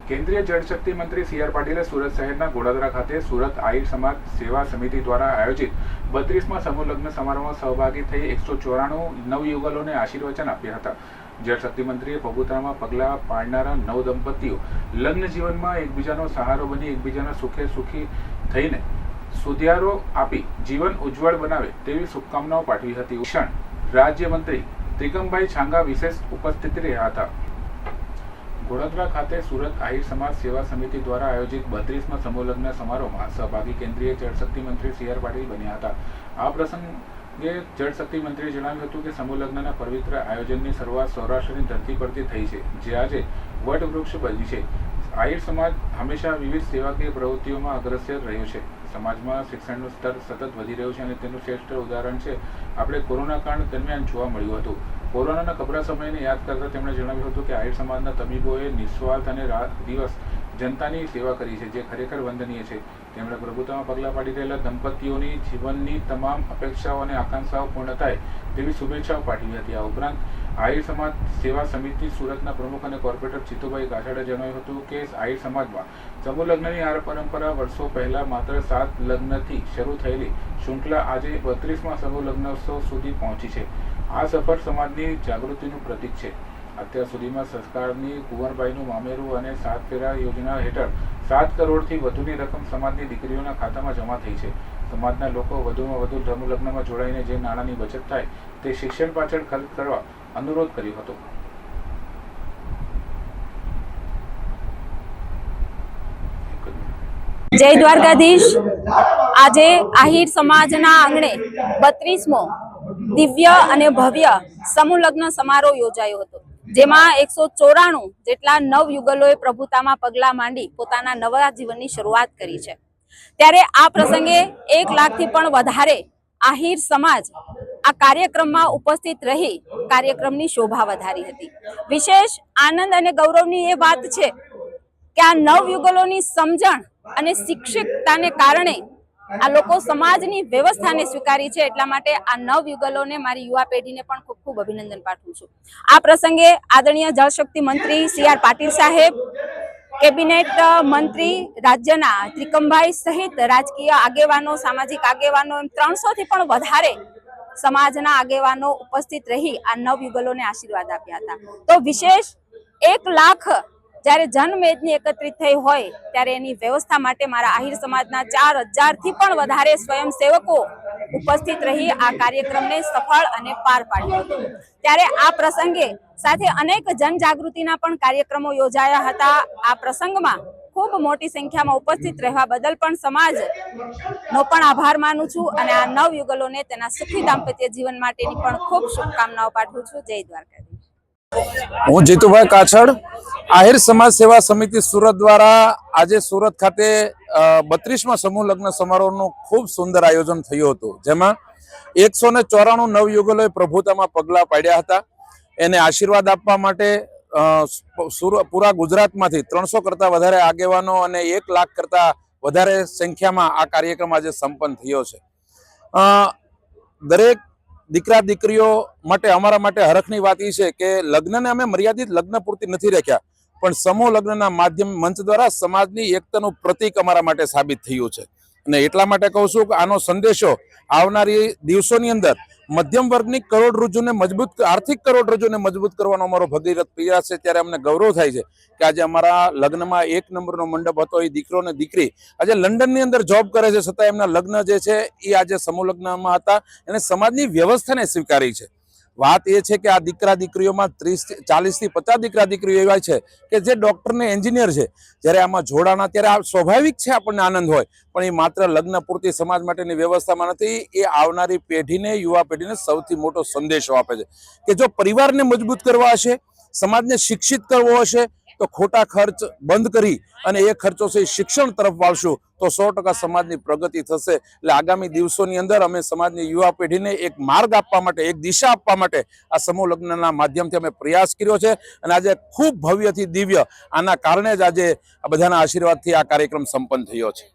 केंद्रीय जलशक्ति मंत्री सी.आर. पाटीले सूरत शहरना गोड़ादरा खाते सूरत आहिर समाज सेवा समिति द्वारा आयोजित 32मा समूह लग्न समारोह में सहभागी थई 194 नवयुगलों ने आशीर्वचन आप्या हता। जलशक्ति मंत्रीए प्रभुतामां पगला पाडनारा नव दंपतीओ लग्न जीवन में एकबीजानो सहारो बनी एकबीजाना सुखे सुखी थईने सुधियारो आपी जीवन उज्जवल बनावे तेवी शुभकामनाओं पाठवी हती। शिक्षण राज्य मंत्री त्रिकमभाई छांगा विशेष उपस्थित रह्या हता। गोड़ादरा खाते सूरत आहिर समाज सेवा समिति द्वारा आयोजित 32मा समूह लग्न समारोह में सहभागी केंद्रीय जलशक्ति मंत्री सी.आर. पाटील बन्या हता। आ प्रसंगे जलशक्ति मंत्रीए जणाव्युं हतुं के समूह लग्नना पवित्र आयोजननी शरूआत सौराष्ट्रनी धरती परथी थई छे, जे आजे वटवृक्ष बनी छे। आहिर समाज हमेशा विविध सेवाकीय प्रवृत्तिओं में अग्रसर रह्यो छे। समाज में शिक्षणનું સ્તર સતત વધી રહ્યું છે અને તેનું શ્રેષ્ઠ ઉદાહરણ છે આપણે કોરોના કાળ દરમિયાન જોવા મળ્યું હતું। કોરોનાના કપરા સમયને યાદ કરતા તેમણે જણાવ્યું હતું કે આહિર સમાજના તબીબોએ નિસ્વાર્થ અને રાત દિવસ જનતાની સેવા કરી છે, જે ખરેખર વંદનીય છે। તેમણે પ્રભુતામાં પગલાં પાડી રહેલા દંપતીઓની જીવનની તમામ અપેક્ષાઓ અને આકાંક્ષાઓ પૂર્ણ થાય તેવી શુભેચ્છાઓ પાઠવી હતી। આ ઉપરાંત આહિર સમાજ સેવા સમિતિ સુરતના પ્રમુખ અને કોર્પોરેટર જીતુભાઈ કાછાડે જણાવ્યું હતું કે આહિર સમાજમાં સમૂહ લગ્નની આ પરંપરા વર્ષો પહેલા માત્ર 7 લગ્નથી શરૂ થયેલી શૃંખલા આજે 32મા સમૂહ લગ્નોત્સવ સુધી પહોંચી છે। આ સફર સમાજની જાગૃતિનું પ્રતીક છે। અત્યાર સુધીમાં સરકારની કુંવરબાઈનું મામેરું અને 7 ફેરા યોજના હેઠળ 7 કરોડથી વધુની રકમ સમાજની દીકરીઓના ખાતામાં જમા થઈ છે। સમાજના લોકો વધુમાં વધુ સમૂહ લગ્નમાં જોડાઈને જે નાણાંની બચત થાય તે શિક્ષણ પાછળ ખર્ચ કરવા अनुरोध कर्यो हतो। जय द्वारकाधीश। आज आहिर समाजना आंगणे 32मो दिव्य अने भव्य समूह लग्न समारोह योजायो हतो, जेमां 194 जेटला नवयुगलोए प्रभुतामां पगला मांडी पोताना नवा जीवननी शरूआत करी छे। त्यारे आ प्रसंगे 1 लाखथी पण वधारे आहिर समाज आ कार्यक्रम में उपस्थित रही कार्यक्रमनी शोभा वधारी हती। विशेष आनंद अने गौरवनी ए बात छे के आ नवयुगलोनी समजण अने शिक्षितताने कारणे आ लोको समाजनी व्यवस्थाने स्वीकारी छे। एटला माटे आ नवयुगलोने मारी युवा पेढ़ीने पण खूब खूब अभिनंदन पाठवुं छुं। आ प्रसंगे आदरणीय जलशक्ति मंत्री सी.आर. पाटील साहेब, केबिनेट मंत्री राज्यना त्रिकमभाई सहित राजकीय आगेवानो, सामाजिक आगेवानो 300 थी पण वधारे समाजना आगेवानो उपस्थित रही आ नवयुगलोने आशीर्वाद आप्या हता। तो विशेष 1 लाख જ્યારે જનમેદની એકત્રિત થઈ હોય ત્યારે એની વ્યવસ્થા માટે મારા આહિર સમાજના 4000 થી પણ વધારે સ્વયંસેવકો ઉપસ્થિત રહી આ કાર્યક્રમને સફળ અને પાર પાડ્યો હતો। ત્યારે આ પ્રસંગે સાથે અનેક જનજાગૃતિના પણ કાર્યક્રમો યોજાયા હતા। આ પ્રસંગમાં खूब मोटी संख्या में उपस्थित रहवा बदल पण समाजनो पण आभार मानु छुं अने आ नवयुगलोने तेना सुखी दाम्पत्य जीवन माटेनी पण खूब शुभकामनाओं पाठवुं छुं। जय द्वारकाधीश। हूँ जीतुभाई काछड़, आहिर समाज सेवा समिति सूरत द्वारा आज सूरत खाते 32मा समूह लग्न समारोहનું खूब सुंदर आयोजन थयुं हतुं, जेमां 194 नवयुगलोए प्रभुतामां पगला पाड्या हता। एने आशीर्वाद आपवा माटे पूरा गुजरात में 300 करता वधारे आगेवानो अने 1 लाख करता वधारे संख्या में आ कार्यक्रम आज संपन्न थयो छे। दरेक दीकरा दीकरीओ माटे अमारा माटे हरखनी वात ई छे के लग्नने अमे मर्यादित लग्न पूरती नथी राख्या, पण समूह लग्नना माध्यम मंच द्वारा समाजनी एकतानुं प्रतीक अमारा माटे साबित थयुं छे। અને એટલા માટે કહું છું કે આનો સંદેશો આવનારી દિવસોની અંદર મધ્યમ વર્ગની કરોડરજ્જુને મજબૂત આર્થિક કરોડરજ્જુને મજબૂત કરવાનો અમારો ભગીરથ પ્રયાસ છે। ત્યારે અમને ગૌરવ થાય છે કે આજે અમારા લગ્નમાં 1 નંબરનો મંડપ હતો। એ દીકરો ને દીકરી આજે લંડનની અંદર જોબ કરે છે, છતાં એમના લગ્ન જે છે એ આજે સમૂહ લગ્નમાં હતા અને સમાજની વ્યવસ્થાને સ્વીકારી છે। વાત એ છે કે આ દીકરા દીકરીઓમાં 40 થી 50 દીકરા દીકરીઓ એવા છે કે જે ડોક્ટર ને એન્જિનિયર છે। જ્યારે આમાં જોડાણા ત્યારે આ સ્વાભાવિક છે, આપણને આનંદ હોય, પણ એ માત્ર લગ્ન પૂરતી સમાજ માટેની વ્યવસ્થામાં નથી। એ આવનારી પેઢીને, યુવા પેઢીને સૌથી મોટો સંદેશો આપે છે કે જો પરિવારને મજબૂત કરવા હશે, સમાજને શિક્ષિત કરવો હશે, તો ખોટા ખર્ચ બંધ કરી અને એ ખર્ચો છે શિક્ષણ તરફ વાળશું તો 100% समाजनी प्रगति थशे। એટલે आगामी દિવસોની અંદર અમે સમાજની યુવા પેઢીને એક માર્ગ આપવા માટે, એક દિશા આપવા માટે આ સમૂહ લગ્નના માધ્યમથી અમે પ્રયાસ કર્યો છે અને આજે ખૂબ ભવ્યથી દિવ્ય આના કારણે જ આજે આ બધાના આશીર્વાદથી આ કાર્યક્રમ સંપન્ન થયો છે।